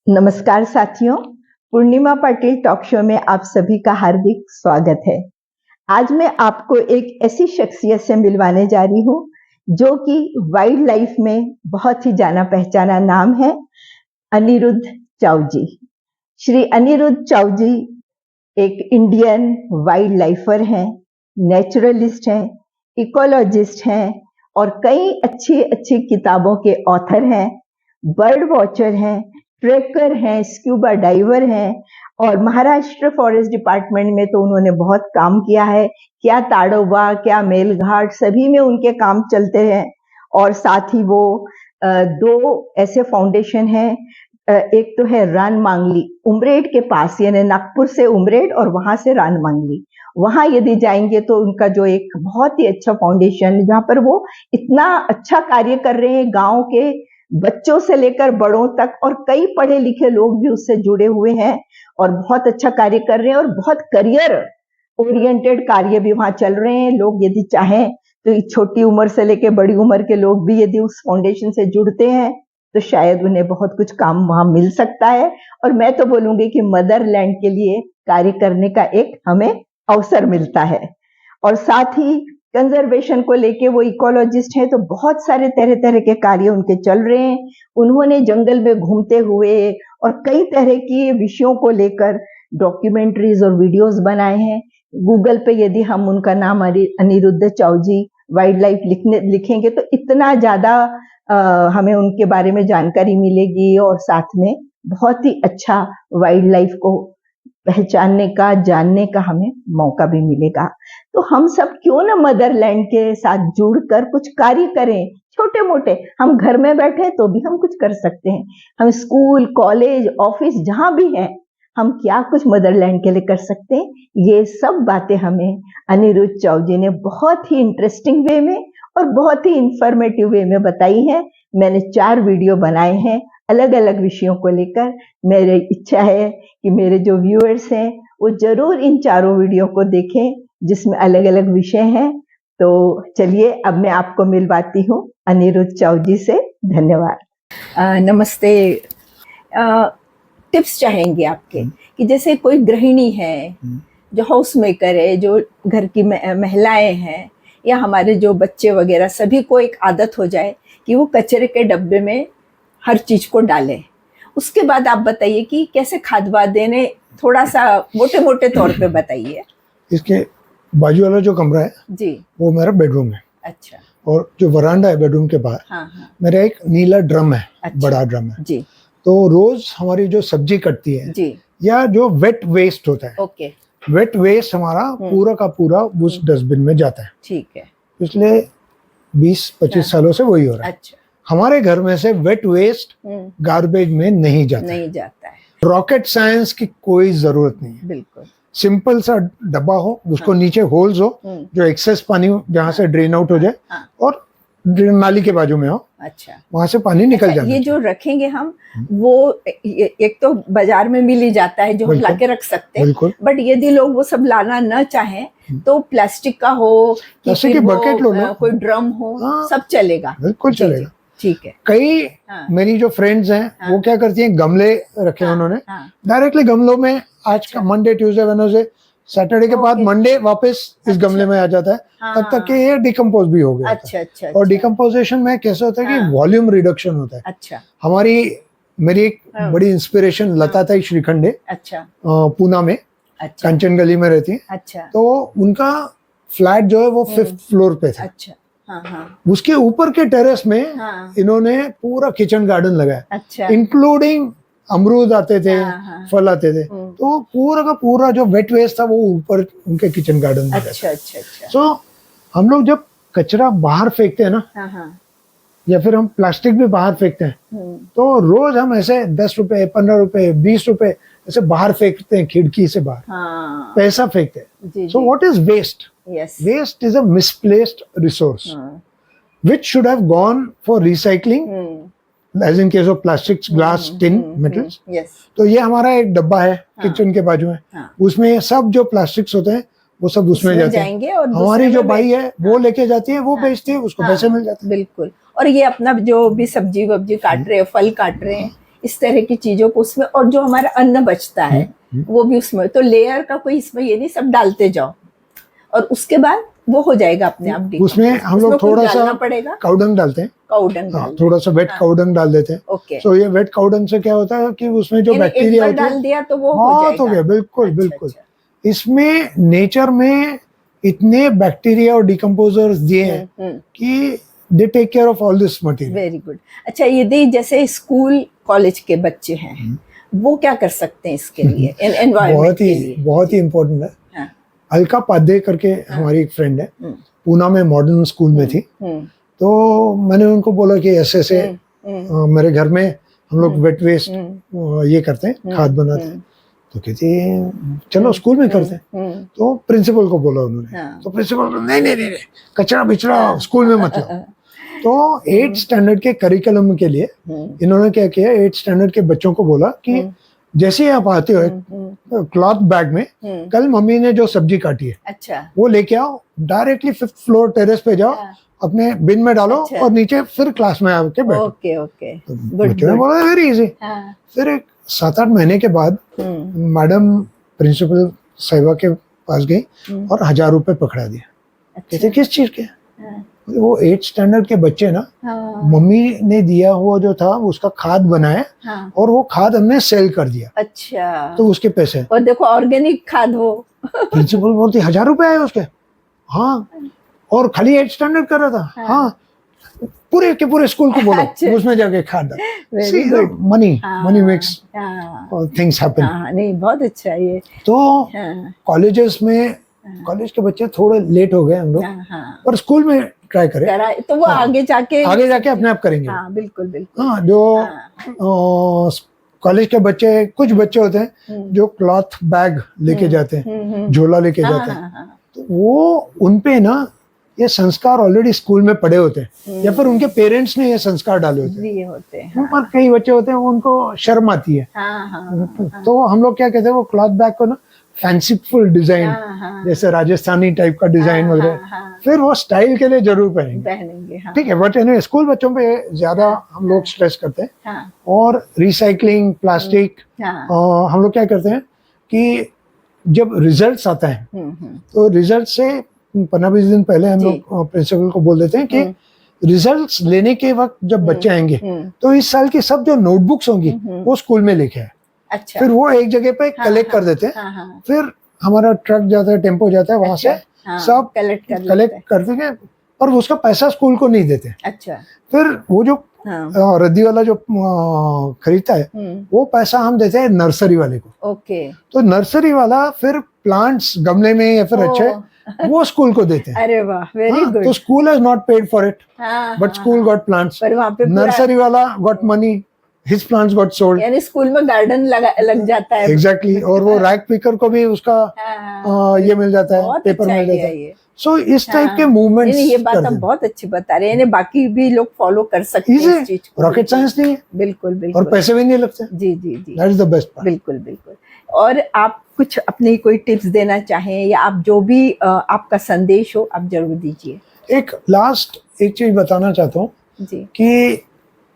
नमस्कार साथियों, पूर्णिमा Patil talk show में आप सभी का हार्दिक स्वागत है। आज मैं आपको एक ऐसी शख्सियत से मिलवाने जा रही हूँ जो कि वाइल्ड लाइफ में बहुत ही जाना पहचाना नाम है, अनिरुद्ध चाव जी। श्री अनिरुद्ध चाव जी एक इंडियन वाइल्ड लाइफर हैं, नेचुरलिस्ट हैं, इकोलॉजिस्ट हैं और कई अच्छी अच्छी किताबों के ऑथर हैं, बर्ड वॉचर हैं, ट्रेकर हैं, स्क्यूबा डाइवर हैं और महाराष्ट्र फॉरेस्ट डिपार्टमेंट में तो उन्होंने बहुत काम किया है। क्या ताडोबा, क्या मेलघाट, सभी में उनके काम चलते हैं। और साथ ही वो दो ऐसे फाउंडेशन हैं, एक तो है रान मांगली उमरेड के पास, यानी नागपुर से उमरेड और वहां से रान मांगली। वहां यदि जाएंगे तो उनका जो एक बहुत ही अच्छा फाउंडेशन, जहां पर वो इतना अच्छा कार्य कर रहे हैं, गांव के बच्चों से लेकर बड़ों तक, और कई पढ़े लिखे लोग भी उससे जुड़े हुए हैं और बहुत अच्छा कार्य कर रहे हैं और बहुत करियर ओरिएंटेड कार्य भी वहां चल रहे हैं। लोग यदि चाहें तो छोटी उम्र से लेकर बड़ी उम्र के लोग भी यदि उस फाउंडेशन से जुड़ते हैं तो शायद उन्हें बहुत कुछ काम वहां मिल सकता है। और मैं तो बोलूंगी कि मदरलैंड के लिए कार्य करने का एक हमें अवसर मिलता है। और साथ ही कंजर्वेशन को लेके वो इकोलॉजिस्ट है, तो बहुत सारे तरह तरह के कार्य उनके चल रहे हैं। उन्होंने जंगल में घूमते हुए और कई तरह की विषयों को लेकर डॉक्यूमेंट्रीज और वीडियोस बनाए हैं। गूगल पे यदि हम उनका नाम अनिरुद्ध चाव जी वाइल्ड लाइफ लिखेंगे तो इतना ज्यादा हमें उनके बारे में जानकारी मिलेगी और साथ में बहुत ही अच्छा वाइल्ड लाइफ को पहचानने का, जानने का हमें मौका भी मिलेगा। तो हम सब क्यों ना मदरलैंड के साथ जुड़कर कुछ कार्य करें, छोटे मोटे। हम घर में बैठे तो भी हम कुछ कर सकते हैं। हम स्कूल, कॉलेज, ऑफिस जहां भी हैं, हम क्या कुछ मदरलैंड के लिए कर सकते हैं। ये सब बातें हमें अनिरुद्ध चाव जी ने बहुत ही इंटरेस्टिंग वे में और बहुत ही इंफॉर्मेटिव वे में बताई है। मैंने 4 वीडियो बनाए हैं अलग अलग विषयों को लेकर। मेरी इच्छा है कि मेरे जो व्यूअर्स हैं वो जरूर इन 4 वीडियो को देखें जिसमें अलग अलग विषय हैं। तो चलिए अब मैं आपको मिलवाती हूँ अनिरुद्ध चाव जी से। धन्यवाद। नमस्ते। टिप्स चाहेंगे आपके कि जैसे कोई गृहिणी है, जो हाउस मेकर है, जो घर की महिलाएं हैं, या हमारे जो बच्चे वगैरह, सभी को एक आदत हो जाए कि वो कचरे के डब्बे में हर चीज को डालें। उसके बाद आप बताइए कि कैसे खाद वाद देने, थोड़ा सा मोटे मोटे तौर पे बताइए। इसके बाजू वाला जो कमरा है जी, वो मेरा बेडरूम है। अच्छा। और जो वरांडा है बेडरूम के बाहर, हाँ हाँ, मेरा एक नीला ड्रम है। अच्छा, बड़ा ड्रम है जी। तो रोज हमारी जो सब्जी कटती है जी, या जो वेट वेस्ट होता है, ओके, वेट वेस्ट हमारा पूरा का पूरा उस डस्टबिन में जाता है। ठीक है। पिछले 20-25 सालों से वही हो रहा है। अच्छा, हमारे घर में से वेट वेस्ट गार्बेज में नहीं जाता नहीं जाता है। रॉकेट साइंस की कोई जरूरत नहीं है। बिल्कुल सिंपल सा डब्बा हो, उसको नीचे होल्स हो, जो एक्सेस पानी जहाँ से ड्रेन आउट हो जाए, और ड्रेन नाली के बाजू में हो, अच्छा, वहां से पानी निकल जाए। ये जो रखेंगे हम, वो एक तो बाजार में मिल ही जाता है जो हम लाके रख सकते हैं, बट यदि लोग वो सब लाना न चाहें तो प्लास्टिक का हो, प्लास्टिक की बकेट लो, कोई ड्रम हो, सब चलेगा। बिल्कुल चलेगा। ठीक है। कई मेरी जो फ्रेंड्स हैं वो क्या करती हैं, गमले रखे उन्होंने, डायरेक्टली गमलों में आज का मंडे, ट्यूसडे, वेडनेसडे, सैटरडे के बाद मंडे वापस इस गमले में आ जाता है, तब तक कि ये डिकम्पोज भी हो गया। अच्छा। और डिकम्पोजिशन में कैसे होता है कि वॉल्यूम रिडक्शन होता है। अच्छा। मेरी एक बड़ी इंस्पिरेशन लताताई श्रीखंडे, अच्छा, पूना में, अच्छा, कंचन गली में रहती है। अच्छा। तो उनका फ्लैट जो है वो 5th फ्लोर पे था। अच्छा। उसके ऊपर के टेरेस में इन्होंने पूरा किचन गार्डन लगाया। अच्छा। इंक्लूडिंग अमरूद आते थे, फल आते थे, तो पूरा का पूरा जो वेट वेस्ट था वो ऊपर उनके किचन गार्डन में। अच्छा। तो हम लोग जब कचरा बाहर फेंकते हैं ना, या फिर हम प्लास्टिक भी बाहर फेंकते हैं, तो रोज हम ऐसे 10 रुपए, 15 रुपए, 20 रुपए ऐसे बाहर फेंकते हैं, खिड़की से बाहर पैसा फेंकते हैं। So what is waste? Waste is a misplaced resource which should have gone for recycling, as in case of plastics, glass, tin, metals. तो ये हमारा एक डब्बा है किचन के बाजू में, उसमें सब जो प्लास्टिक्स होते हैं वो सब उसमें जाते हैं। और हमारी जो बाई है वो लेके जाती है, वो बेचती है, उसको पैसे मिल जाते हैं। बिल्कुल। और ये अपना जो भी सब्जी वब्जी काट रहे हैं, फल काट रहे हैं, इस तरह की चीजों को उसमें, और जो हमारा अन्न बचता है वो भी उसमें, तो लेयर का कोई इसमें ये नहीं, सब डालते जाओ और उसके बाद वो हो जाएगा अपने आप। उसमें हम लोग थोड़ा सा पड़ेगा, काउडंग डालते हैं, काउडंग, थोड़ा सा वेट काउडंग डाल देते हैं। ओके, तो ये वेट काउडंग से क्या होता है कि उसमें जो बैक्टीरिया होती है डाल दिया तो वो बहुत हो गया। बिल्कुल बिल्कुल। इसमें नेचर में इतने बैक्टीरिया और डिकम्पोजर्स दिए हैं कि they take care of all this material. Very good. अच्छा यदि जैसे स्कूल कॉलेज के बच्चे हैं वो क्या कर सकते हैं इसके लिए, एनवायरनमेंट के लिए? बहुत ही इम्पोर्टेंट है। अलका पाध्याय करके हमारी एक फ्रेंड है, पूना में मॉडर्न स्कूल में थी। तो मैंने उनको बोला कि ऐसे मेरे घर में हम लोग वेट वेस्ट ये करते हैं, खाद बनाते हैं। तो कहती चलो स्कूल में करते हैं। तो प्रिंसिपल को बोला उन्होंने, तो प्रिंसिपल नहीं, कचरा बिचरा स्कूल में मत लाओ। तो 8th स्टैंडर्ड के करिकुलम के लिए इन्होंने क्या किया, 8th स्टैंडर्ड के बच्चों को बोला कि जैसे ही आप आते हो क्लॉथ बैग में कल मम्मी ने जो सब्जी काटी है, अच्छा, वो लेके आओ, डायरेक्टली 5th फ्लोर टेरेस पे जाओ, अपने बिन में डालो, अच्छा, और नीचे फिर क्लास में आके बैठो। ओके ओके, बच्चों ने बोला वेरी इजी। फिर एक 7-8 महीने के बाद मैडम प्रिंसिपल साहिबा के पास गई और 1000 रुपए पकड़ा दिया। कहते किस चीज के? वो 8th स्टैंडर्ड के बच्चे ना, मम्मी ने दिया हुआ जो था उसका खाद बनाया, और वो खाद हमने सेल कर दिया। अच्छा, तो उसके पैसे, और देखो ऑर्गेनिक खाद। वो प्रिंसिपल बोलती 1000 रुपए आए उसके। हाँ, और खाली 8th स्टैंडर्ड कर रहा था। हाँ, पूरे के पूरे स्कूल को बोलो। अच्छा। उसमें जाके खाद डाल। Money makes things happen. नहीं, बहुत अच्छा है ये। तो कॉलेजेस में, कॉलेज के बच्चे थोड़े लेट हो गए हम लोग, पर स्कूल में ट्राई करें तो वो आगे जाके अपने आप करेंगे। बिल्कुल बिल्कुल। हाँ, जो कॉलेज के बच्चे, कुछ बच्चे होते हैं जो क्लॉथ बैग लेके जाते हैं, झोला लेके जाते हैं, तो वो उनपे ना ये संस्कार ऑलरेडी स्कूल में पड़े होते हैं, या फिर उनके पेरेंट्स ने ये संस्कार डाले होते हैं। पर कई बच्चे होते हैं उनको शर्म आती है। तो हम लोग क्या कहते हैं, वो क्लॉथ बैग को ना फैंसीफुल डिजाइन, जैसे राजस्थानी टाइप का डिजाइन वगैरह, फिर वो स्टाइल के लिए जरूर पहनेंगे। ठीक है, बट एनीवे स्कूल बच्चों पे ज्यादा हम लोग स्ट्रेस करते हैं। और रिसाइकलिंग, प्लास्टिक, हम लोग क्या करते हैं कि जब रिजल्ट्स आता है तो रिजल्ट से 15-20 दिन पहले हम लोग प्रिंसिपल को बोल देते हैं कि रिजल्ट्स लेने के वक्त जब बच्चे आएंगे तो इस साल की सब जो नोटबुक्स होंगी वो स्कूल में लेके आए। अच्छा। फिर वो एक जगह पे कलेक्ट कर देते हैं। फिर हमारा ट्रक जाता है, टेम्पो जाता है, वहां से सब कलेक्ट कर देंगे, पर उसका पैसा स्कूल को नहीं देते। अच्छा। फिर वो जो रद्दी वाला जो खरीदता है वो पैसा हम देते हैं नर्सरी वाले को। ओके। तो नर्सरी वाला फिर प्लांट्स गमले में या फिर अच्छे वो स्कूल को देते हैं। अरे वाह, वेरी गुड। तो school has not paid for it, but school got plants. Nursery वाला got money, his plants got sold. यानी स्कूल में गार्डन लग जाता है। एग्जैक्टली। और वो रैक पिकर को भी उसका ये मिल जाता है, पेपर मिल जाता है। सो इस टाइप के मूवमेंट्स, ये बात आप बहुत अच्छी बता रहे हैं, बाकी भी लोग फॉलो कर सकते हैं इस चीज को। रॉकेट साइंस नहीं है। बिल्कुल बिल्कुल। और पैसे भी नहीं लगते। जी जी जी, that is the best part. बिल्कुल बिल्कुल। और आप कुछ अपनी कोई टिप्स देना चाहें, या आप जो भी आपका संदेश हो आप जरूर दीजिए। एक लास्ट एक चीज बताना चाहता हूँ कि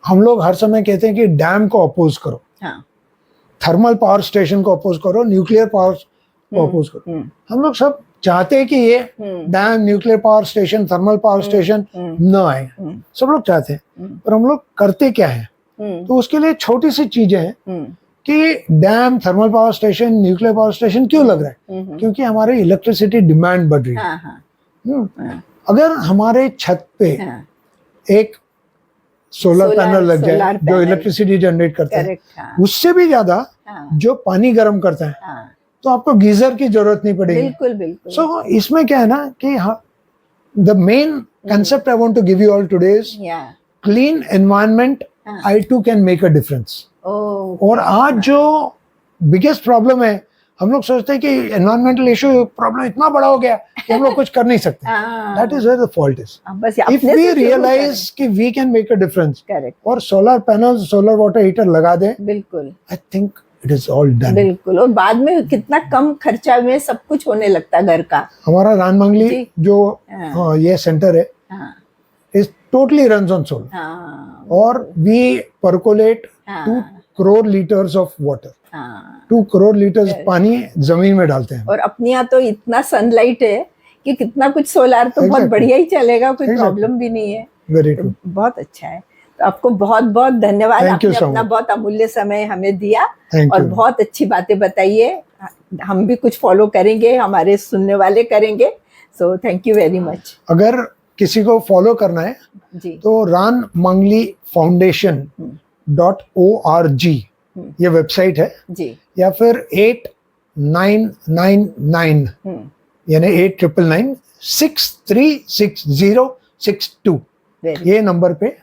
हम लोग हर समय कहते हैं कि डैम को अपोज करो, थर्मल पावर स्टेशन को अपोज करो, न्यूक्लियर पावर को अपोज करो। हम लोग सब चाहते हैं कि ये dam, nuclear power station, thermal power station न आए, सब लोग चाहते हैं, पर हम लोग करते क्या है? तो उसके लिए छोटी सी चीजें हैं कि dam, thermal power station, nuclear power station क्यों लग रहा है? क्योंकि हमारी इलेक्ट्रिसिटी डिमांड बढ़ रही है। अगर हमारे छत पे एक सोलर पैनल लग जाए जो इलेक्ट्रिसिटी जनरेट करता है, उससे भी ज्यादा जो पानी गर्म करता है, तो आपको गीजर की जरूरत नहीं पड़ेगी। बिल्कुल बिल्कुल। सो इसमें क्या है ना कि the main concept I want to give you all today is clean environment, I too can make a difference. और आज जो बिगेस्ट प्रॉब्लम है, हम लोग सोचते हैं कि एनवायरमेंटल इशू प्रॉब्लम इतना बड़ा हो गया कि हम लोग कुछ कर नहीं सकते। That is where the fault is. If we realize कि we can make a difference और solar panel, solar water heater लगा दें, बिल्कुल, I think it is all done. बिल्कुल। और बाद में कितना कम खर्चा में सब कुछ होने लगता है घर का। हमारा रानमंगली जो ये सेंटर है is totally runs on solar, और we percolate 2 crore liters of water. हाँ 2 crore liters पानी जमीन में डालते हैं. और अपने यहाँ तो इतना सनलाइट है कि कितना कुछ सोलार तो बहुत Exactly. बढ़िया ही चलेगा, कोई Exactly. प्रॉब्लम भी नहीं है. Very तो true. बहुत अच्छा है. तो आपको बहुत बहुत धन्यवाद. Thank you आपने so अपना much. बहुत अमूल्य समय हमें दिया Thank और you. बहुत अच्छी बातें बताइए. हम भी कुछ फॉलो करेंगे, हमारे सुनने वाले करेंगे. So thank you very much. अगर किसी को फॉलो करना है जी तो रान मंगली foundation.org ये वेबसाइट है, जी. या फिर 8999 यानी 8999 636062 वेरी ये नंबर पे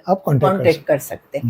आप कांटेक्ट कर कांटेक्ट कर सकते हैं.